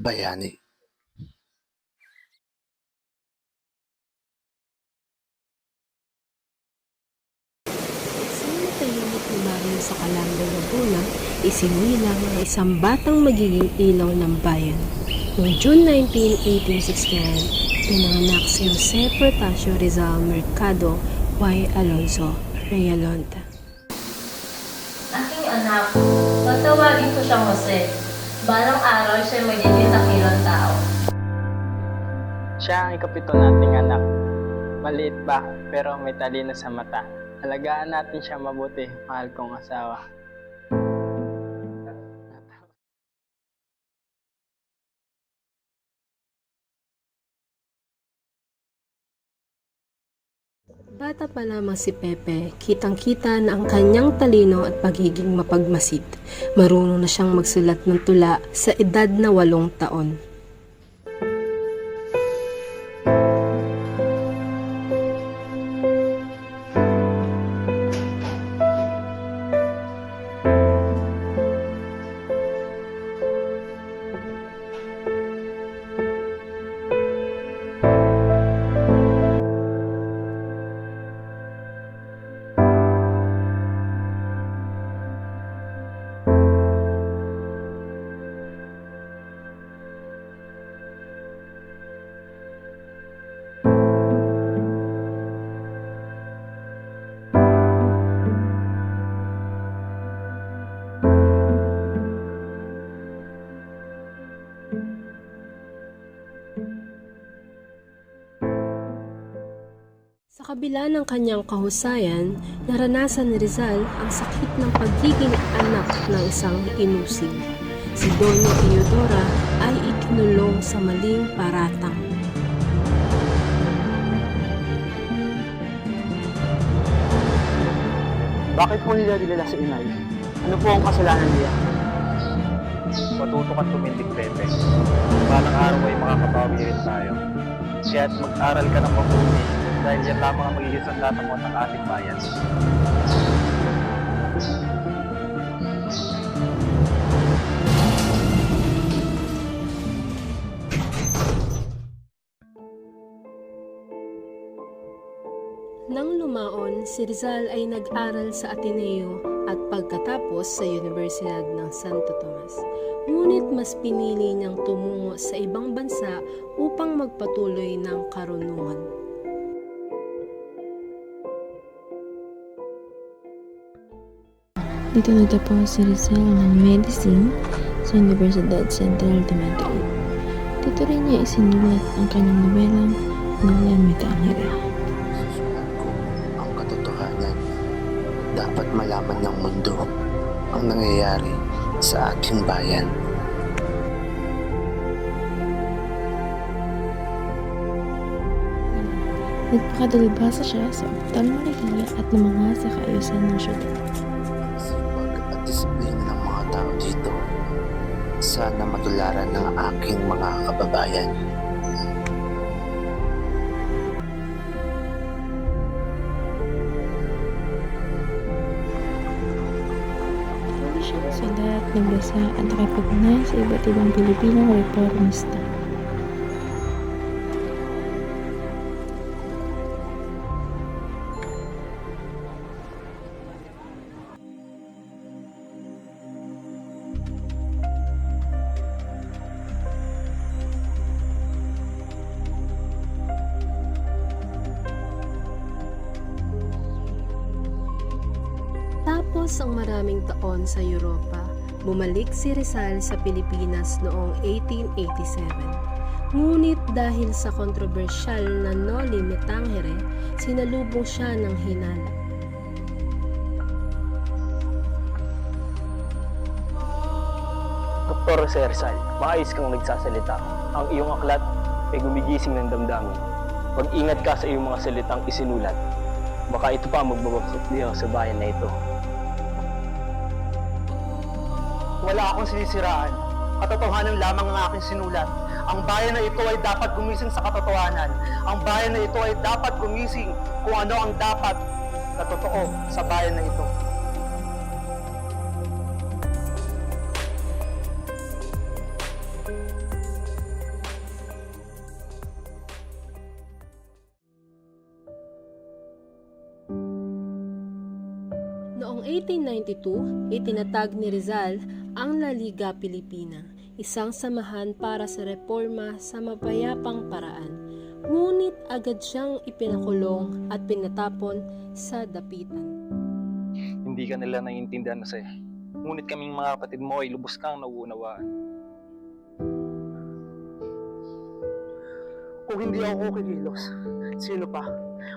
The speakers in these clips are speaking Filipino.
bayani. Isang matahimik na bayan sa Calamba, Laguna, isinilang ang isang batang magiging ilaw ng bayan. Noong June 19, 1869, pinanganak si Jose Protasio Rizal Mercado y Alonso Realonta. Aking anak, tatawagin ko siyang Jose. Balang araw siya magiging dakilang tao. Siya ang ikapito nating anak. Maliit ba, pero may talino sa mata. Alagaan natin siya mabuti, mahal kong asawa. Bata pa lamang si Pepe, kitang-kita na ang kanyang talino at pagiging mapagmasid. Marunong na siyang magsulat ng tula sa edad na 8 taon. Sa kabila ng kanyang kahusayan, naranasan ni Rizal ang sakit ng pagiging anak ng isang inusig. Si Doña Teodora ay ikinulong sa maling paratang. Bakit po nila dinala si inay? Ano po ang kasalanan niya? Matuto ka tumindig, Pepe. Balang araw ay makakabawi rin tayo. Kaya't mag-aral ka ng mabuti dahil yan lamang ang magiging sandata mo ng ating bayan. Nang lumaon, si Rizal ay nag-aral sa Ateneo at pagkatapos sa Universidad ng Santo Tomas. Ngunit mas pinili niyang tumungo sa ibang bansa upang magpatuloy ng karunungan. Dito nagtapos si Rizal ng medicine sa Universidad Central de Madrid. Dito rin niya isinulat ang kanyang nobelang Nola Metangere. Susulat ko ang katotohanan. Dapat malaman ng mundo ang nangyayari sa ating bayan. Nagpakadalubhasa siya sa ophthalmology at lumanga sa kaayusan ng syudad. Sipag at disiplina ng mga tao dito. Sana matularan ng aking mga kababayan. Pwede siyang sulat, nagbasa at nakipagnay sa iba't ibang Pilipinong reformista. Tapos ang maraming taon sa Europa, bumalik si Rizal sa Pilipinas noong 1887. Ngunit dahil sa kontrobersyal na Noli Me Tangere, sinalubong siya ng hinala. Dr. Jose Rizal, maayos kang nagsasalita. Ang iyong aklat ay gumigising ng damdamin. Mag-ingat ka sa iyong mga salitang isinulat. Baka ito pa magbabagsak niyo sa bayan na ito. Wala akong sinisiraan. Katotohanan lamang ang aking sinulat. Ang bayan na ito ay dapat gumising sa katotohanan. Ang bayan na ito ay dapat gumising kung ano ang dapat na totoo sa bayan na ito. Noong 1892, itinatag ni Rizal ang La Liga Pilipina, isang samahan para sa reforma sa mapayapang paraan. Ngunit agad siyang ipinakulong at pinatapon sa dapitan. Hindi ka nila naiintindihan na sa'yo. Ngunit kaming mga kapatid mo ay lubos kang nauunawaan. Kung hindi ako kikilos, sino pa?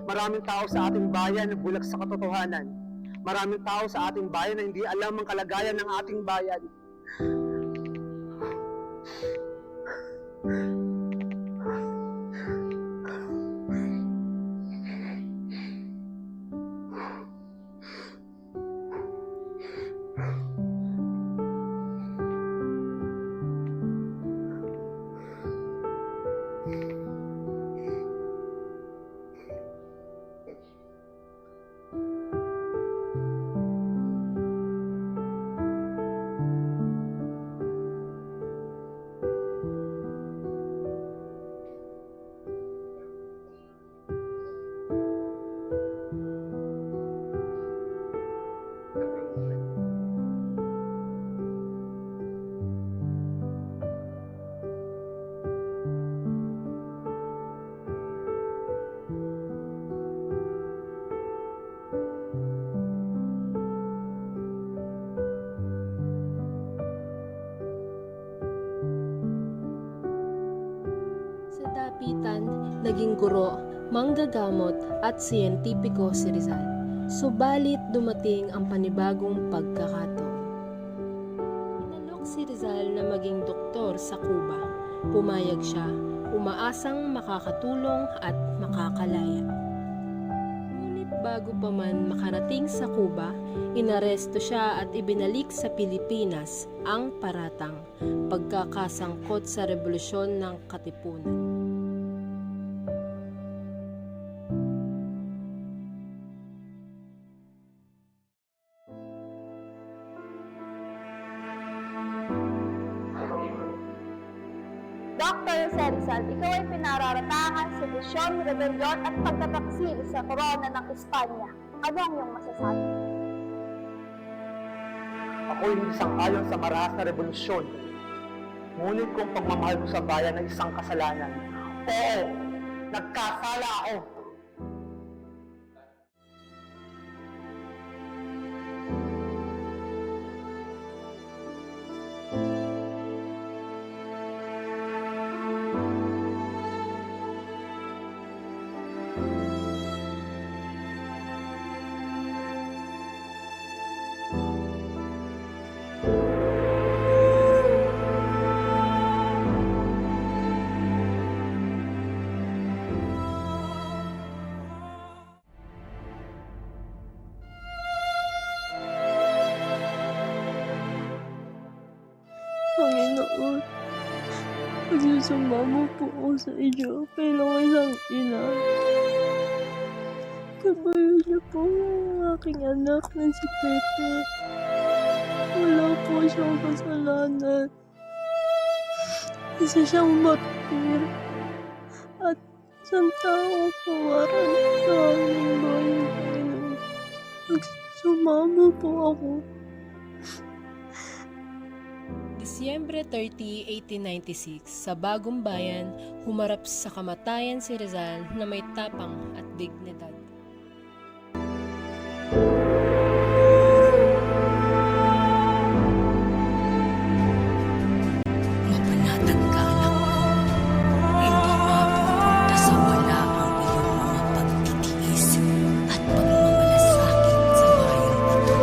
Maraming tao sa ating bayan na bulag sa katotohanan. Maraming tao sa ating bayan na hindi alam ang kalagayan ng ating bayan. Sa dapitan, naging guro, manggagamot at siyentipiko si Rizal. Subalit dumating ang panibagong pagkakataon. Inalok si Rizal na maging doktor sa Cuba. Pumayag siya, umaasang makakatulong at makakalaya. Ngunit bago pa man makarating sa Cuba, inaresto siya at ibinalik sa Pilipinas ang paratang pagkakasangkot sa Rebolusyon ng Katipunan. Dr. Rizal, ikaw ay pinararatangan sa misyon, rebelyon at pagtataksil sa korona ng Espanya. Ano ang iyong masasabi? Ako ay hindi sang-ayon sa marahas na revolusyon. Ngunit kung pagmamahal ko sa bayan ay isang kasalanan, oo, nagkasala ako. Panginoon, magsusumamo po ako sa inyo bilang isang ina. Kabayo niyo po ang aking anak na si Pepe. Wala po siyang kasalanan. Isa siyang martir at isang taong kawaran sa aming bayan, Panginoon. Magsusumamo po ako. Disyembre 30, 1896, sa Bagong Bayan, humarap sa kamatayan si Rizal na may tapang at dignidad. Mapanatag ka, anak ko. Hindi mapupunta sa wala ang iyong mga pagtitiis at pagmamalasakit sa bayang ito.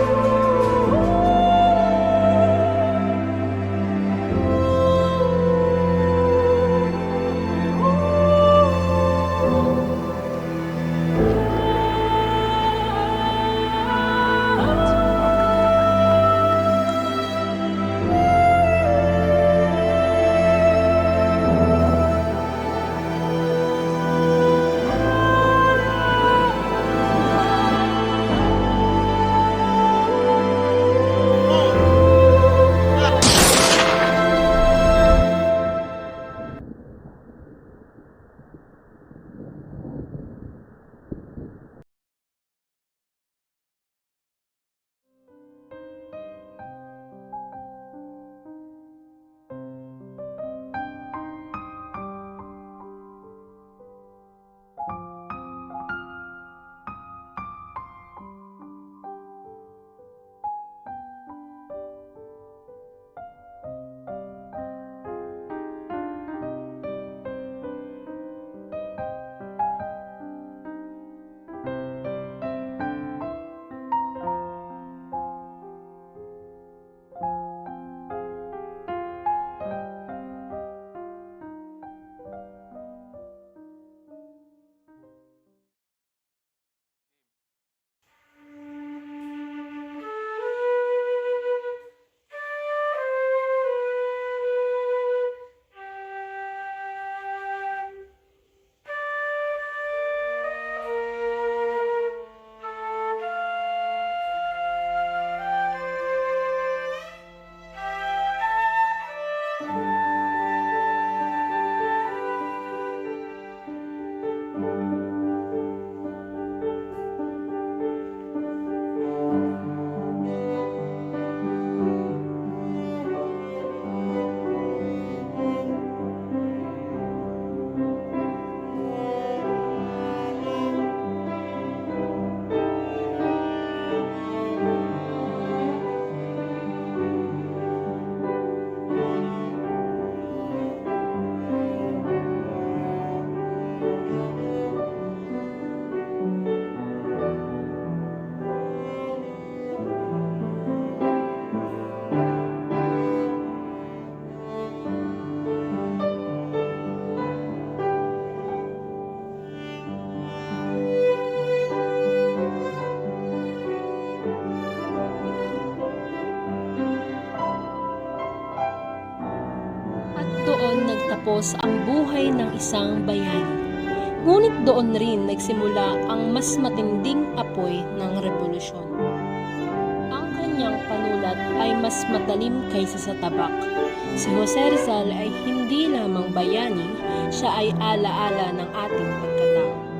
buhay ng isang bayani. Ngunit doon rin nagsimula ang mas matinding apoy ng revolusyon. Ang kanyang panulat ay mas matalim kaysa sa tabak. Si Jose Rizal ay hindi lamang bayani, siya ay alaala ng ating pagkatao.